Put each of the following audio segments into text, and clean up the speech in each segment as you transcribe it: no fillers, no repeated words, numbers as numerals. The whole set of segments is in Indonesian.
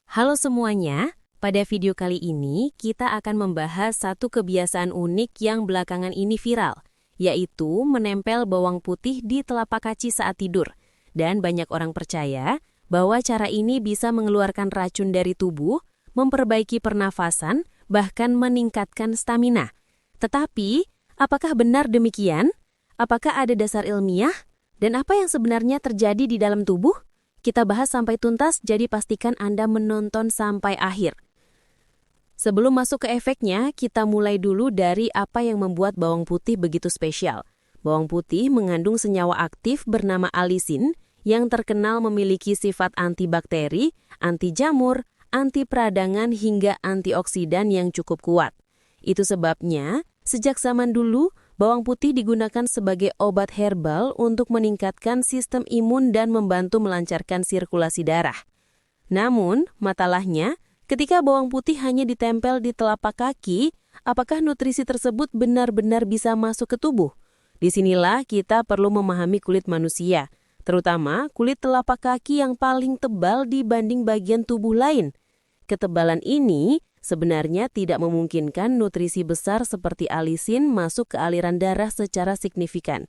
Halo semuanya, pada video kali ini kita akan membahas satu kebiasaan unik yang belakangan ini viral, yaitu menempel bawang putih di telapak kaki saat tidur. Dan banyak orang percaya bahwa cara ini bisa mengeluarkan racun dari tubuh, memperbaiki pernafasan, bahkan meningkatkan stamina. Tetapi, apakah benar demikian? Apakah ada dasar ilmiah? Dan apa yang sebenarnya terjadi di dalam tubuh? Kita bahas sampai tuntas, jadi pastikan Anda menonton sampai akhir. Sebelum masuk ke efeknya, kita mulai dulu dari apa yang membuat bawang putih begitu spesial. Bawang putih mengandung senyawa aktif bernama alisin yang terkenal memiliki sifat antibakteri, anti jamur, anti peradangan hingga antioksidan yang cukup kuat. Itu sebabnya, sejak zaman dulu, bawang putih digunakan sebagai obat herbal untuk meningkatkan sistem imun dan membantu melancarkan sirkulasi darah. Namun, masalahnya, ketika bawang putih hanya ditempel di telapak kaki, apakah nutrisi tersebut benar-benar bisa masuk ke tubuh? Disinilah kita perlu memahami kulit manusia, terutama kulit telapak kaki yang paling tebal dibanding bagian tubuh lain. Ketebalan ini sebenarnya tidak memungkinkan nutrisi besar seperti alisin masuk ke aliran darah secara signifikan.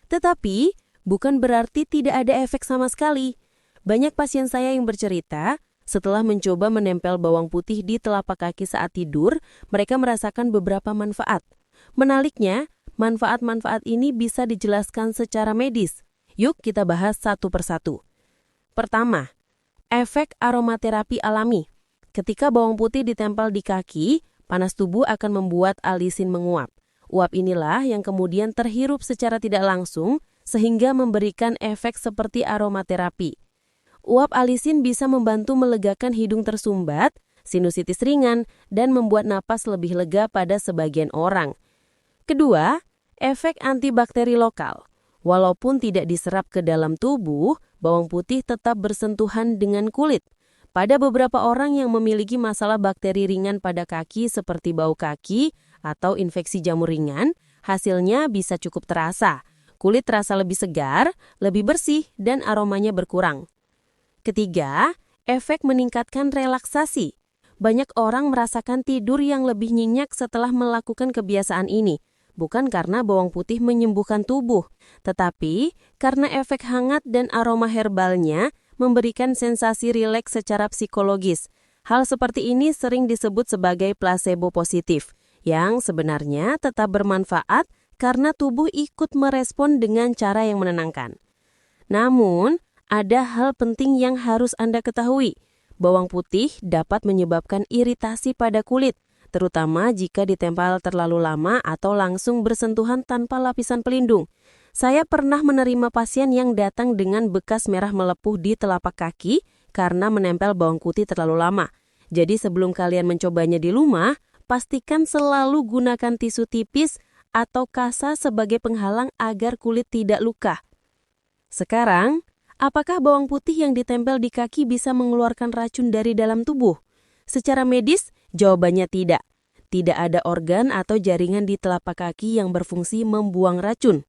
Tetapi, bukan berarti tidak ada efek sama sekali. Banyak pasien saya yang bercerita, setelah mencoba menempel bawang putih di telapak kaki saat tidur, mereka merasakan beberapa manfaat. Menaliknya, manfaat-manfaat ini bisa dijelaskan secara medis. Yuk kita bahas satu persatu. Pertama, efek aromaterapi alami. Ketika bawang putih ditempel di kaki, panas tubuh akan membuat alisin menguap. Uap inilah yang kemudian terhirup secara tidak langsung sehingga memberikan efek seperti aromaterapi. Uap alisin bisa membantu melegakan hidung tersumbat, sinusitis ringan, dan membuat napas lebih lega pada sebagian orang. Kedua, efek antibakteri lokal. Walaupun tidak diserap ke dalam tubuh, bawang putih tetap bersentuhan dengan kulit. Pada beberapa orang yang memiliki masalah bakteri ringan pada kaki seperti bau kaki atau infeksi jamur ringan, hasilnya bisa cukup terasa. Kulit terasa lebih segar, lebih bersih, dan aromanya berkurang. Ketiga, efek meningkatkan relaksasi. Banyak orang merasakan tidur yang lebih nyenyak setelah melakukan kebiasaan ini. Bukan karena bawang putih menyembuhkan tubuh, tetapi karena efek hangat dan aroma herbalnya memberikan sensasi rileks secara psikologis. Hal seperti ini sering disebut sebagai placebo positif, yang sebenarnya tetap bermanfaat karena tubuh ikut merespon dengan cara yang menenangkan. Namun, ada hal penting yang harus Anda ketahui. Bawang putih dapat menyebabkan iritasi pada kulit, terutama jika ditempel terlalu lama atau langsung bersentuhan tanpa lapisan pelindung. Saya pernah menerima pasien yang datang dengan bekas merah melepuh di telapak kaki karena menempel bawang putih terlalu lama. Jadi sebelum kalian mencobanya di rumah, pastikan selalu gunakan tisu tipis atau kasa sebagai penghalang agar kulit tidak luka. Sekarang, apakah bawang putih yang ditempel di kaki bisa mengeluarkan racun dari dalam tubuh? Secara medis, jawabannya tidak. Tidak ada organ atau jaringan di telapak kaki yang berfungsi membuang racun.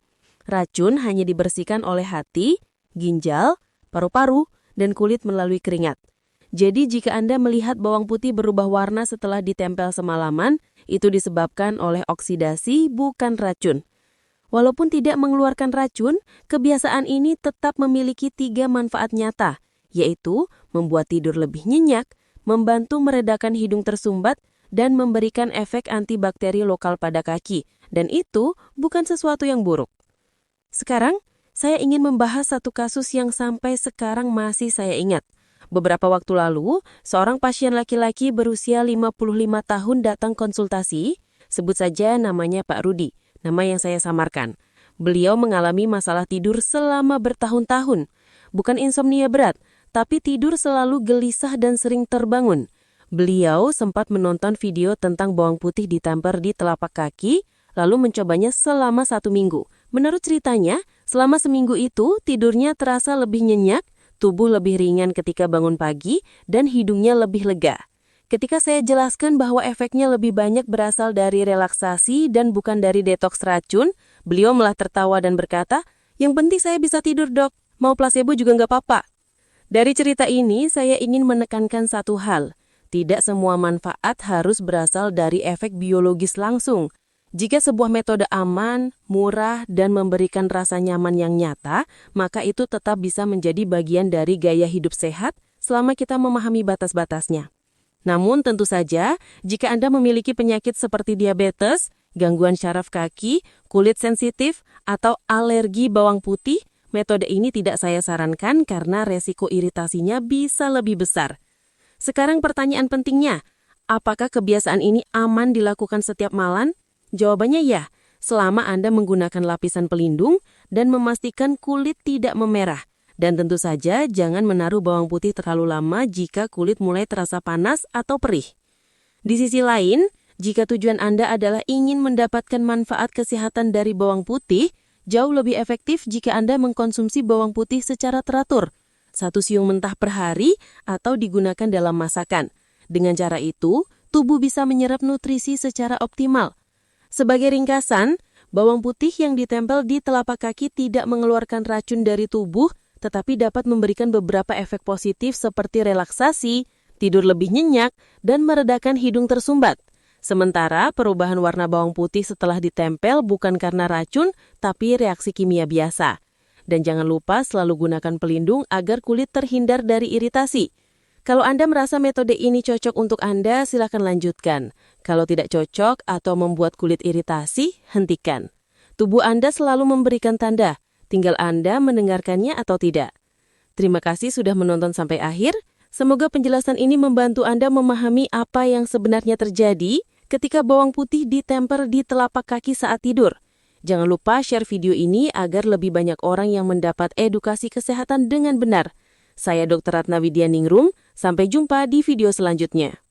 Racun hanya dibersihkan oleh hati, ginjal, paru-paru, dan kulit melalui keringat. Jadi jika Anda melihat bawang putih berubah warna setelah ditempel semalaman, itu disebabkan oleh oksidasi, bukan racun. Walaupun tidak mengeluarkan racun, kebiasaan ini tetap memiliki 3 manfaat nyata, yaitu membuat tidur lebih nyenyak, membantu meredakan hidung tersumbat, dan memberikan efek antibakteri lokal pada kaki. Dan itu bukan sesuatu yang buruk. Sekarang, saya ingin membahas satu kasus yang sampai sekarang masih saya ingat. Beberapa waktu lalu, seorang pasien laki-laki berusia 55 tahun datang konsultasi, sebut saja namanya Pak Rudi, nama yang saya samarkan. Beliau mengalami masalah tidur selama bertahun-tahun. Bukan insomnia berat, tapi tidur selalu gelisah dan sering terbangun. Beliau sempat menonton video tentang bawang putih ditempel di telapak kaki, lalu mencobanya selama 1 minggu. Menurut ceritanya, selama seminggu itu tidurnya terasa lebih nyenyak, tubuh lebih ringan ketika bangun pagi, dan hidungnya lebih lega. Ketika saya jelaskan bahwa efeknya lebih banyak berasal dari relaksasi dan bukan dari detoks racun, beliau malah tertawa dan berkata, "Yang penting saya bisa tidur, Dok. Mau placebo juga nggak apa-apa." Dari cerita ini, saya ingin menekankan satu hal. Tidak semua manfaat harus berasal dari efek biologis langsung. Jika sebuah metode aman, murah, dan memberikan rasa nyaman yang nyata, maka itu tetap bisa menjadi bagian dari gaya hidup sehat selama kita memahami batas-batasnya. Namun tentu saja, jika Anda memiliki penyakit seperti diabetes, gangguan syaraf kaki, kulit sensitif, atau alergi bawang putih, metode ini tidak saya sarankan karena resiko iritasinya bisa lebih besar. Sekarang pertanyaan pentingnya, apakah kebiasaan ini aman dilakukan setiap malam? Jawabannya ya, selama Anda menggunakan lapisan pelindung dan memastikan kulit tidak memerah. Dan tentu saja jangan menaruh bawang putih terlalu lama jika kulit mulai terasa panas atau perih. Di sisi lain, jika tujuan Anda adalah ingin mendapatkan manfaat kesehatan dari bawang putih, jauh lebih efektif jika Anda mengkonsumsi bawang putih secara teratur, 1 siung mentah per hari atau digunakan dalam masakan. Dengan cara itu, tubuh bisa menyerap nutrisi secara optimal. Sebagai ringkasan, bawang putih yang ditempel di telapak kaki tidak mengeluarkan racun dari tubuh, tetapi dapat memberikan beberapa efek positif seperti relaksasi, tidur lebih nyenyak, dan meredakan hidung tersumbat. Sementara perubahan warna bawang putih setelah ditempel bukan karena racun, tapi reaksi kimia biasa. Dan jangan lupa selalu gunakan pelindung agar kulit terhindar dari iritasi. Kalau Anda merasa metode ini cocok untuk Anda, silakan lanjutkan. Kalau tidak cocok atau membuat kulit iritasi, hentikan. Tubuh Anda selalu memberikan tanda, tinggal Anda mendengarkannya atau tidak. Terima kasih sudah menonton sampai akhir. Semoga penjelasan ini membantu Anda memahami apa yang sebenarnya terjadi ketika bawang putih ditempel di telapak kaki saat tidur. Jangan lupa share video ini agar lebih banyak orang yang mendapat edukasi kesehatan dengan benar. Saya Dr. Ratna Widya Ningrum, sampai jumpa di video selanjutnya.